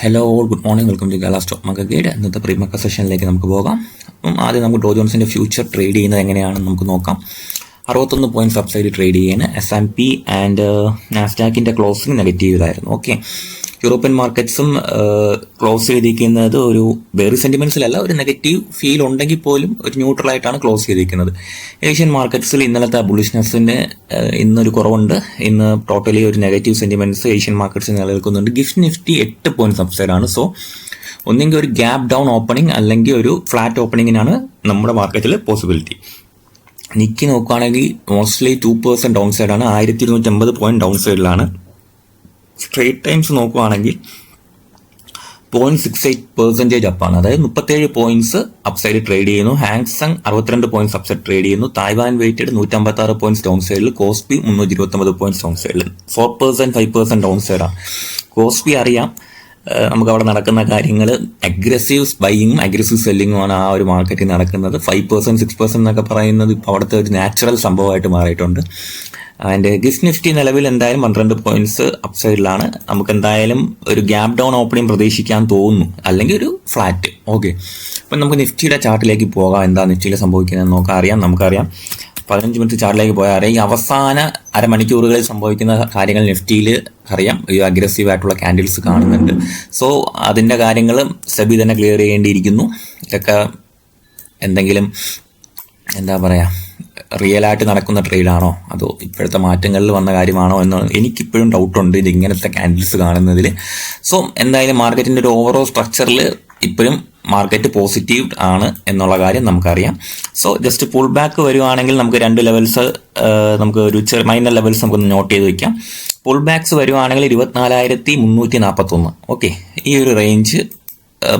Hello all, good morning. Welcome to Kerala stock market guide. ഇന്നത്തെ pre market സെഷനിലേക്ക് നമുക്ക് പോകാം. അപ്പം ആദ്യം നമുക്ക് ഡോ ജോൺസിൻ്റെ ഫ്യൂച്ചർ ട്രേഡ് ചെയ്യുന്നത് എങ്ങനെയാണെന്ന് നമുക്ക് നോക്കാം. 61 പോയിന്റ് സബ്സൈഡ് ട്രേഡ് ചെയ്യുന്ന S&P ആൻഡ് നാസ്ഡാക്കിൻ്റെ ക്ലോസിംഗ് നെഗറ്റീവിലായിരുന്നു. ഓക്കെ, യൂറോപ്യൻ മാർക്കറ്റ്സും ക്ലോസ് ചെയ്തിരിക്കുന്നത് ഒരു ബെയറി സെൻറ്റിമെൻറ്റ്സിലല്ല, ഒരു നെഗറ്റീവ് ഫീൽ ഉണ്ടെങ്കിൽ പോലും ഒരു ന്യൂട്രലായിട്ടാണ് ക്ലോസ് ചെയ്തിരിക്കുന്നത്. ഏഷ്യൻ മാർക്കറ്റ്സിൽ ഇന്നലത്തെ ബുള്ളിഷ്നെസ്സിന് ഇന്നൊരു കുറവുണ്ട്. ഇന്ന് ടോട്ടലി ഒരു നെഗറ്റീവ് സെൻറ്റിമെൻറ്റ്സ് ഏഷ്യൻ മാർക്കറ്റ്സിൽ നിലനിൽക്കുന്നുണ്ട്. Nifty 8 point സബ്സൈഡാണ്. സോ ഒന്നെങ്കിൽ ഒരു ഗ്യാപ്പ് ഡൗൺ ഓപ്പണിംഗ് അല്ലെങ്കിൽ ഒരു ഫ്ലാറ്റ് ഓപ്പണിങ്ങിനാണ് നമ്മുടെ മാർക്കറ്റിൽ പോസിബിലിറ്റി. നിക്കി നോക്കുകയാണെങ്കിൽ മോസ്റ്റ്ലി 2% ഡൗൺ സൈഡാണ്. 1250 പോയിന്റ് ഡൗൺ സൈഡിലാണ്. സ്ട്രേറ്റ് ടൈംസ് നോക്കുകയാണെങ്കിൽ 0.68% അപ്പാണ്. അതായത് 37 പോയിന്റ്സ് അപ്സൈഡ് ട്രേഡ് ചെയ്യുന്നു. ഹാങ്സങ് 62 പോയിന്റ്സ് അപ്സൈഡ് ട്രേഡ് ചെയ്യുന്നു. തായ്വാൻ വെയിറ്റഡ് 156 പോയിന്റ്സ് ഡൗൺ സൈഡിൽ. കോസ്പി 329 പോയിന്റ്സ് ഡൗൺ സൈഡിൽ. 4% 5% ഡൗൺ സൈഡാണ്. കോസ്പി അറിയാം, നമുക്ക് അവിടെ നടക്കുന്ന കാര്യങ്ങൾ അഗ്രസീവ് ബൈയിങ്ങും അഗ്രസീവ് സെല്ലിങ്ങുമാണ് ആ ഒരു മാർക്കറ്റിൽ നടക്കുന്നത്. 5% 6% എന്നൊക്കെ പറയുന്നത് ഇപ്പോൾ അവിടുത്തെ ഒരു നാച്ചുറൽ സംഭവമായിട്ട് മാറിയിട്ടുണ്ട്. ആൻഡ് നിഫ്റ്റി നിലവിൽ എന്തായാലും 12 പോയിന്റ്സ് അപ്സൈഡിലാണ്. നമുക്ക് എന്തായാലും ഒരു ഗ്യാപ്പ് ഡൗൺ ഓപ്പണിംഗ് പ്രതീക്ഷിക്കാൻ തോന്നുന്നു, അല്ലെങ്കിൽ ഒരു ഫ്ലാറ്റ്. ഓക്കെ, അപ്പം നമുക്ക് നിഫ്റ്റിയുടെ ചാർട്ടിലേക്ക് പോകാം. എന്താ നിഫ്റ്റിയിൽ സംഭവിക്കുന്നതെന്ന് നമുക്കറിയാം. 15 മിനിറ്റ് ചാർട്ടിലേക്ക് പോയാൽ അറിയാം. ഈ അവസാന അരമണിക്കൂറുകളിൽ സംഭവിക്കുന്ന കാര്യങ്ങൾ നിഫ്റ്റിയിൽ അറിയാം. ഈ അഗ്രസീവ് ആയിട്ടുള്ള ക്യാൻഡിൽസ് കാണുന്നുണ്ട്. സോ അതിൻ്റെ കാര്യങ്ങൾ സെബി തന്നെ ക്ലിയർ ചെയ്യേണ്ടിയിരിക്കുന്നു. ഇതൊക്കെ എന്തെങ്കിലും എന്താ പറയുക, റിയലായിട്ട് നടക്കുന്ന ട്രേഡാണോ അതോ ഇപ്പോഴത്തെ മാറ്റങ്ങളിൽ വന്ന കാര്യമാണോ എന്ന് എനിക്കിപ്പോഴും ഡൗട്ടുണ്ട് ഇത് ഇങ്ങനത്തെ ക്യാൻഡിൽസ് കാണുന്നതിൽ. സോ എന്തായാലും മാർക്കറ്റിൻ്റെ ഒരു ഓവറോൾ സ്ട്രക്ചറിൽ ഇപ്പോഴും മാർക്കറ്റ് പോസിറ്റീവ് ആണ് എന്നുള്ള കാര്യം നമുക്കറിയാം. സോ ജസ്റ്റ് പുൾ ബാക്ക് വരുവാണെങ്കിൽ നമുക്ക് 2 ലെവൽസ്, നമുക്ക് ഒരു മൈനർ ലെവൽസ് നമുക്കൊന്ന് നോട്ട് ചെയ്ത് വയ്ക്കാം. പുൾ ബാക്സ് വരുവാണെങ്കിൽ 24,341. ഓക്കെ, ഈ ഒരു റേഞ്ച്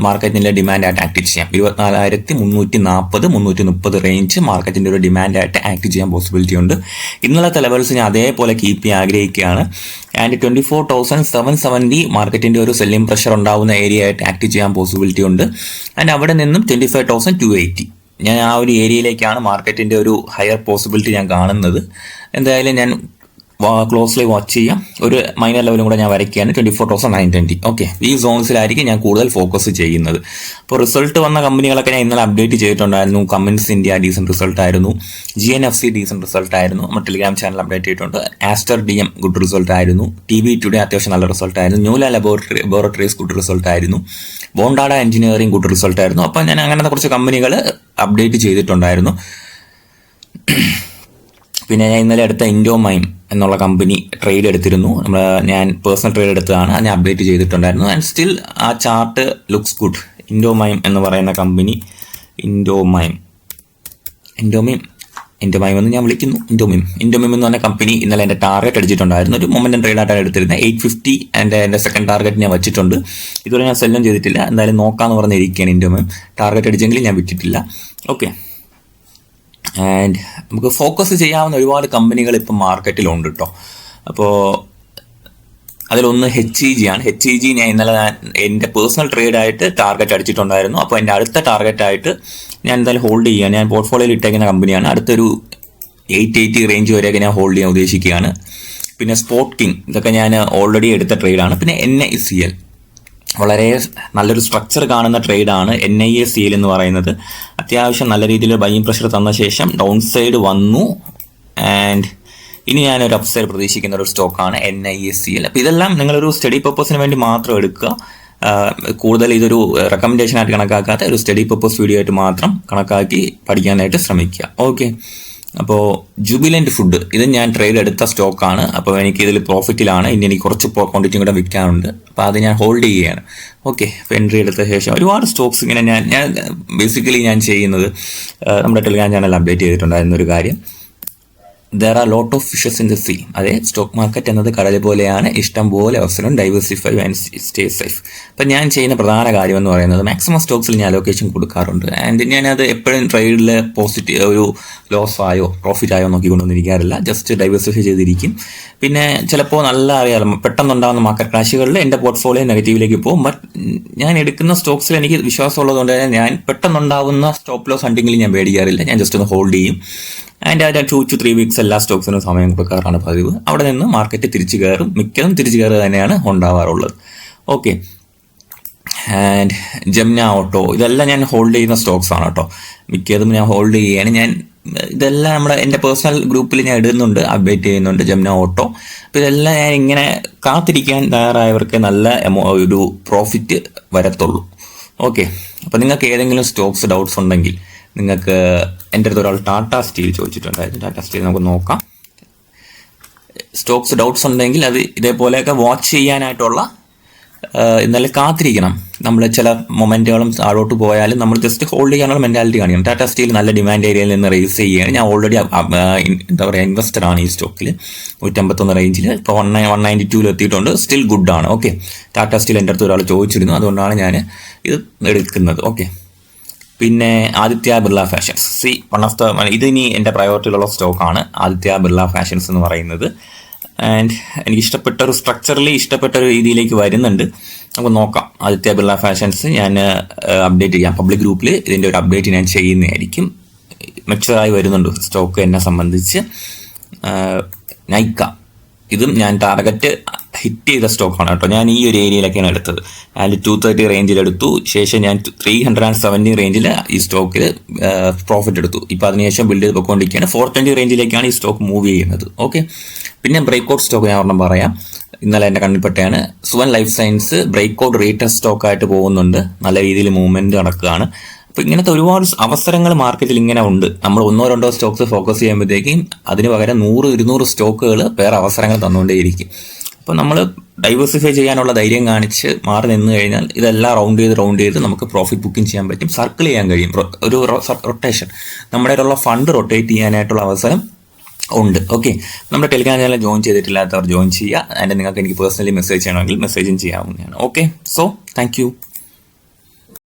മാർക്കറ്റിൻ്റെ ഡിമാൻഡായിട്ട് ആക്ട് ചെയ്യാം. 24,340 330 റേഞ്ച് മാർക്കറ്റിൻ്റെ ഒരു ഡിമാൻഡായിട്ട് ആക്ട് ചെയ്യാൻ പോസിബിലിറ്റി ഉണ്ട്. ഇന്നലത്തെ ലെവൽസ് ഞാൻ അതേപോലെ കീപ്പ് ചെയ്യാൻ ആഗ്രഹിക്കുകയാണ്. ആൻഡ് 24,770 മാർക്കറ്റിൻ്റെ ഒരു സെല്ലിംഗ് പ്രഷർ ഉണ്ടാവുന്ന ഏരിയ ആയിട്ട് ആക്ട് ചെയ്യാൻ പോസിബിലിറ്റി ഉണ്ട്. ആൻഡ് അവിടെ നിന്നും 25,280 ഞാൻ ആ ഒരു ഏരിയയിലേക്കാണ് മാർക്കറ്റിൻ്റെ ഒരു ഹയർ പോസിബിലിറ്റി ഞാൻ കാണുന്നത്. എന്തായാലും ഞാൻ ക്ലോസ്ലി വാച്ച് ചെയ്യാം. ഒരു മൈനർ ലെവലും കൂടെ ഞാൻ വരയ്ക്കുകയാണ് 24,920. ഓക്കെ, ഈ സോൺസിലായിരിക്കും ഞാൻ കൂടുതൽ ഫോക്കസ് ചെയ്യുന്നത്. അപ്പോൾ റിസൾട്ട് വന്ന കമ്പനികളൊക്കെ ഞാൻ ഇന്നലെ അപ്ഡേറ്റ് ചെയ്തിട്ടുണ്ടായിരുന്നു. കമൻസ് ഇന്ത്യ ഡീസൻറ്റ് റിസൾട്ട് ആയിരുന്നു. GNFC ഡീസൻറ്റ് റിസൾട്ട് ആയിരുന്നു. നമ്മുടെ ടെലിഗ്രാം ചാനൽ അപ്ഡേറ്റ് ചെയ്തിട്ടുണ്ട്. ആസ്റ്റർ DM ഗുഡ് റിസൾട്ട് ആയിരുന്നു. TV ടുഡേ അത്യാവശ്യം നല്ല റിസൾട്ട് ആയിരുന്നു. ന്യൂല ലബോറട്ടറീസ് ഗുഡ് റിസൾട്ട് ആയിരുന്നു. ബോണ്ടാഡ എഞ്ചിനീയറിംഗ് ഗുഡ് റിസൾട്ട് ആയിരുന്നു. അപ്പോൾ ഞാൻ അങ്ങനത്തെ കുറച്ച് കമ്പനികൾ അപ്ഡേറ്റ് ചെയ്തിട്ടുണ്ടായിരുന്നു. പിന്നെ ഞാൻ ഇന്നലെ എടുത്ത ഇൻഡോമൈൻ എന്നുള്ള കമ്പനി ട്രേഡ് എടുത്തിരുന്നു. ഞാൻ പേഴ്സണൽ ട്രേഡ് എടുത്തതാണ്. അത് ഞാൻ അപ്ഡേറ്റ് ചെയ്തിട്ടുണ്ടായിരുന്നു. ആൻഡ് സ്റ്റിൽ ആ ചാർട്ട് ലുക്സ് ഗുഡ്. ഇൻഡോമൈം എന്ന് പറയുന്ന കമ്പനി, ഇൻഡോമൈം എന്ന് ഞാൻ വിളിക്കുന്നു. ഇൻഡോമൈം എന്ന് പറഞ്ഞ കമ്പനി ഇന്നലെ എൻ്റെ ടാർഗറ്റ് അടിച്ചിട്ടുണ്ടായിരുന്നു. ഒരു മൊമെന്റം ട്രേഡായിട്ടാണ് എടുത്തിരുന്നത്. 850 എൻ്റെ സെക്കൻഡ് ടാർഗറ്റ് ഞാൻ വെച്ചിട്ടുണ്ട്. ഇതുവരെ ഞാൻ സെല്ലും ചെയ്തിട്ടില്ല. എന്തായാലും നോക്കാമെന്ന് പറഞ്ഞിരിക്കുകയാണ്. ഇൻഡോമൈം ടാർഗറ്റ് അടിച്ചെങ്കിൽ ഞാൻ വിറ്റിട്ടില്ല. ഓക്കെ, ആൻഡ് നമുക്ക് ഫോക്കസ് ചെയ്യാവുന്ന ഒരുപാട് കമ്പനികൾ ഇപ്പം മാർക്കറ്റിലുണ്ട് കേട്ടോ. അപ്പോൾ അതിലൊന്ന് HEG ആണ്. HEG ഞാൻ ഇന്നലെ എൻ്റെ പേഴ്സണൽ ട്രേഡായിട്ട് ടാർഗറ്റ് അടിച്ചിട്ടുണ്ടായിരുന്നു. അപ്പോൾ എൻ്റെ അടുത്ത ടാർഗറ്റായിട്ട് ഞാൻ എന്തായാലും ഹോൾഡ് ചെയ്യുകയാണ്. ഞാൻ പോർട്ട്ഫോളിയോയിൽ ഇട്ടേക്കുന്ന കമ്പനിയാണ്. അടുത്തൊരു 880 റേഞ്ച് വരെയൊക്കെ ഞാൻ ഹോൾഡ് ചെയ്യാൻ ഉദ്ദേശിക്കുകയാണ്. പിന്നെ സ്പോട്ട് കിങ്, ഇതൊക്കെ ഞാൻ ഓൾറെഡി എടുത്ത ട്രേഡാണ്. പിന്നെ NICL വളരെ നല്ലൊരു സ്ട്രക്ചർ കാണുന്ന ട്രേഡാണ് NIACL എന്ന് പറയുന്നത്. അത്യാവശ്യം നല്ല രീതിയിൽ ബൈയിങ് പ്രഷർ തന്ന ശേഷം ഡൗൺ സൈഡ് വന്നു. ആൻഡ് ഇനി ഞാനൊരു അപ്സൈഡ് പ്രതീക്ഷിക്കുന്ന ഒരു സ്റ്റോക്കാണ് NIACL. അപ്പോൾ ഇതെല്ലാം നിങ്ങളൊരു സ്റ്റഡി പർപ്പസിന് വേണ്ടി മാത്രം എടുക്കുക. കൂടുതൽ ഇതൊരു റെക്കമെൻഡേഷൻ ആയിട്ട് കണക്കാക്കാത്ത ഒരു സ്റ്റഡി പർപ്പസ് വീഡിയോ ആയിട്ട് മാത്രം കണക്കാക്കി പഠിക്കാനായിട്ട് ശ്രമിക്കുക. ഓക്കെ, അപ്പോൾ ജുബിലൻ്റ് ഫുഡ്, ഇത് ഞാൻ ട്രേഡ് എടുത്ത സ്റ്റോക്കാണ്. അപ്പോൾ എനിക്ക് ഇതിൽ പ്രോഫിറ്റിലാണ്. ഇനി എനിക്ക് കുറച്ച് ക്വാണ്ടിറ്റിയും കൂടെ വിൽക്കാനുണ്ട്. അപ്പോൾ അത് ഞാൻ ഹോൾഡ് ചെയ്യുകയാണ്. ഓക്കെ, അപ്പോൾ എൻട്രി എടുത്ത ശേഷം ഒരുപാട് സ്റ്റോക്സ് ഇങ്ങനെ ഞാൻ ബേസിക്കലി ഞാൻ ചെയ്യുന്നത്, നമ്മുടെ ടെലിഗ്രാം ചാനൽ അപ്ഡേറ്റ് ചെയ്തിട്ടുണ്ടായിരുന്ന ഒരു കാര്യം, there are lot of fishes in the sea. അതെ, സ്റ്റോക്ക് മാർക്കറ്റ് എന്നത് കടൽ പോലെയാണ്. ഇഷ്ടം പോലെ അവസരം, ഡൈവേഴ്സിഫൈ ആൻഡ് സ്റ്റേ സേഫ്. അപ്പം ഞാൻ ചെയ്യുന്ന പ്രധാന കാര്യം എന്ന് പറയുന്നത് മാക്സിമം സ്റ്റോക്സിൽ ഞാൻ അലോക്കേഷൻ കൊടുക്കാറുണ്ട്. ആൻഡ് ഞാനത് എപ്പോഴും ട്രേഡിൽ പോസിറ്റീവ് ഒരു ലോസ് ആയോ പ്രോഫിറ്റ് ആയോ നോക്കിക്കൊണ്ടൊന്നിരിക്കാറില്ല. ജസ്റ്റ് ഡൈവേഴ്സിഫൈ ചെയ്തിരിക്കും. പിന്നെ ചിലപ്പോൾ നല്ല അറിയാമല്ലോ, പെട്ടെന്നുണ്ടാകുന്ന മാർക്കറ്റ് ക്രാഷുകളിൽ എൻ്റെ പോർട്ട്ഫോളിയോ നെഗറ്റീവിലേക്ക് പോകും. ബട്ട് ഞാൻ എടുക്കുന്ന സ്റ്റോക്സിൽ എനിക്ക് വിശ്വാസമുള്ളതുകൊണ്ട് ഞാൻ പെട്ടെന്നുണ്ടാകുന്ന സ്റ്റോപ്പ് ലോസ് ഹണ്ടിങ്ങിൽ ഞാൻ പേടിക്കാറില്ല. ഞാൻ ജസ്റ്റ് ഒന്ന് ഹോൾഡ് ചെയ്യും. ആൻഡ് 2 to 3 വീക്സ് എല്ലാ സ്റ്റോക്സിനും സമയം കൊടുക്കാറാണ് പതിവ്. അവിടെ നിന്ന് മാർക്കറ്റ് തിരിച്ചു കയറും. മിക്കതും തിരിച്ചു കയറുക തന്നെയാണ് ഉണ്ടാവാറുള്ളത്. ഓക്കെ, ആൻഡ് ജംന ഓട്ടോ, ഇതെല്ലാം ഞാൻ ഹോൾഡ് ചെയ്യുന്ന സ്റ്റോക്സ് ആണ് കേട്ടോ. മിക്കതും ഞാൻ ഹോൾഡ് ചെയ്യുകയാണ്. ഇതെല്ലാം എൻ്റെ പേഴ്സണൽ ഗ്രൂപ്പിൽ ഞാൻ ഇടുന്നുണ്ട്, അപ്ഡേറ്റ് ചെയ്യുന്നുണ്ട് ജംന ഓട്ടോ. അപ്പോൾ ഇതെല്ലാം ഞാൻ ഇങ്ങനെ കാത്തിരിക്കാൻ തയ്യാറായവർക്ക് നല്ല ഒരു പ്രോഫിറ്റ് വരത്തുള്ളൂ. ഓക്കെ, അപ്പോൾ നിങ്ങൾക്ക് ഏതെങ്കിലും സ്റ്റോക്സ് ഡൗട്ട്സ് ഉണ്ടെങ്കിൽ നിങ്ങൾക്ക് എൻ്റെ അടുത്ത് ഒരാൾ ടാറ്റ സ്റ്റീൽ ചോദിച്ചിട്ടുണ്ടായിരുന്നു. ടാറ്റ സ്റ്റീൽ നമുക്ക് നോക്കാം. സ്റ്റോക്സ് ഡൗട്ട്സ് ഉണ്ടെങ്കിൽ അത് ഇതേപോലെയൊക്കെ വാച്ച് ചെയ്യാനായിട്ടുള്ള ഇന്നലെ കാത്തിരിക്കണം. നമ്മൾ ചില മൊമെൻറ്റുകളും താഴോട്ട് പോയാലും നമ്മൾ ജസ്റ്റ് ഹോൾഡ് ചെയ്യാനുള്ള മെൻറ്റാലിറ്റി കാണിക്കണം. ടാറ്റ സ്റ്റീൽ നല്ല ഡിമാൻഡ് ഏരിയയിൽ നിന്ന് റേസ് ചെയ്യുകയാണ്. ഞാൻ ഓൾറെഡി എന്താ പറയുക ഇൻവെസ്റ്ററാണ് ഈ സ്റ്റോക്കിൽ. 151 റേഞ്ചിൽ ഇപ്പോൾ 192 എത്തിയിട്ടുണ്ട്. സ്റ്റിൽ ഗുഡാണ്. ഓക്കെ, ടാറ്റ സ്റ്റീൽ എൻ്റെ അടുത്ത് ഒരാൾ ചോദിച്ചിരുന്നു, അതുകൊണ്ടാണ് ഞാൻ ഇത് എടുക്കുന്നത്. ഓക്കെ, പിന്നെ Aditya Birla fashions, one of the ഇതിനി എൻ്റെ പ്രയോറിറ്റിയിലുള്ള സ്റ്റോക്കാണ് ആദിത്യ ബിർള ഫാഷൻസ് എന്ന് പറയുന്നത്. ആൻഡ് എനിക്ക് ഇഷ്ടപ്പെട്ട ഒരു സ്ട്രക്ചറലി ഇഷ്ടപ്പെട്ട ഒരു രീതിയിലേക്ക് വരുന്നുണ്ട്. നമുക്ക് നോക്കാം. ആദിത്യ ബിർള ഫാഷൻസ് ഞാൻ അപ്ഡേറ്റ് ചെയ്യാം. പബ്ലിക് ഗ്രൂപ്പിൽ ഇതിൻ്റെ ഒരു അപ്ഡേറ്റ് ഞാൻ ചെയ്യുന്നതായിരിക്കും. മെച്ചുവറായി വരുന്നുണ്ട് സ്റ്റോക്ക് എന്നെ സംബന്ധിച്ച്. നൈക്ക, ഇതും ഞാൻ ടാർഗറ്റ് ഹിറ്റ് ചെയ്ത സ്റ്റോക്കാണ് കേട്ടോ. ഞാൻ ഈ ഒരു ഏരിയയിലൊക്കെയാണ് എടുത്തത്. അതിൽ 230 റേഞ്ചിലെടുത്തു. ശേഷം ഞാൻ 370 റേഞ്ചിൽ ഈ സ്റ്റോക്കിൽ പ്രോഫിറ്റ് എടുത്തു. ഇപ്പോൾ അതിനുശേഷം ബിൽഡ് ചെയ്ത് പോയിക്കൊണ്ടിരിക്കുകയാണ്. 420 റേഞ്ചിലേക്കാണ് ഈ സ്റ്റോക്ക് മൂവ് ചെയ്യുന്നത്. ഓക്കെ, പിന്നെ ബ്രേക്ക്ഔട്ട് സ്റ്റോക്ക് ഞാൻ ഒരെണ്ണം പറയാം. ഇന്നലെ എൻ്റെ കണ്ണിൽപ്പെട്ടാണ്. സുവൻ ലൈഫ് സയൻസ് ബ്രേക്ക്ഔട്ട് റീറ്റസ്റ്റ് സ്റ്റോക്കായിട്ട് പോകുന്നുണ്ട്. നല്ല രീതിയിൽ മൂവ്മെൻറ്റ് നടക്കുകയാണ്. അപ്പോൾ ഇങ്ങനത്തെ ഒരുപാട് അവസരങ്ങൾ മാർക്കറ്റിൽ ഇങ്ങനെ ഉണ്ട്. നമ്മൾ 1-2 സ്റ്റോക്സ് ഫോക്കസ് ചെയ്യുമ്പോഴത്തേക്കും അതിന് പകരം 100-200 സ്റ്റോക്കുകൾ വേറെ അവസരങ്ങൾ തന്നുകൊണ്ടേയിരിക്കും. അപ്പോൾ നമ്മൾ ഡൈവേഴ്സിഫൈ ചെയ്യാനുള്ള ധൈര്യം കാണിച്ച് മാറി നിന്ന് കഴിഞ്ഞാൽ ഇതെല്ലാം റൗണ്ട് ചെയ്ത് നമുക്ക് പ്രോഫിറ്റ് ബുക്കിംഗ് ചെയ്യാൻ പറ്റും. സർക്കിൾ ചെയ്യാൻ കഴിയും. ഒരു റൊട്ടേഷൻ, നമ്മുടെ കയ്യിലുള്ള ഫണ്ട് റൊട്ടേറ്റ് ചെയ്യാനായിട്ടുള്ള അവസരം ഉണ്ട്. ഓക്കെ, നമ്മുടെ ടെലിഗ്രാം ചാനൽ ജോയിൻ ചെയ്തിട്ടില്ലാത്തവർ ജോയിൻ ചെയ്യുക. അതിൻ്റെ നിങ്ങൾക്ക് എനിക്ക് പേഴ്സണലി മെസ്സേജ് ചെയ്യണമെങ്കിൽ മെസ്സേജും ചെയ്യാവുന്നതാണ്. Okay, so thank you.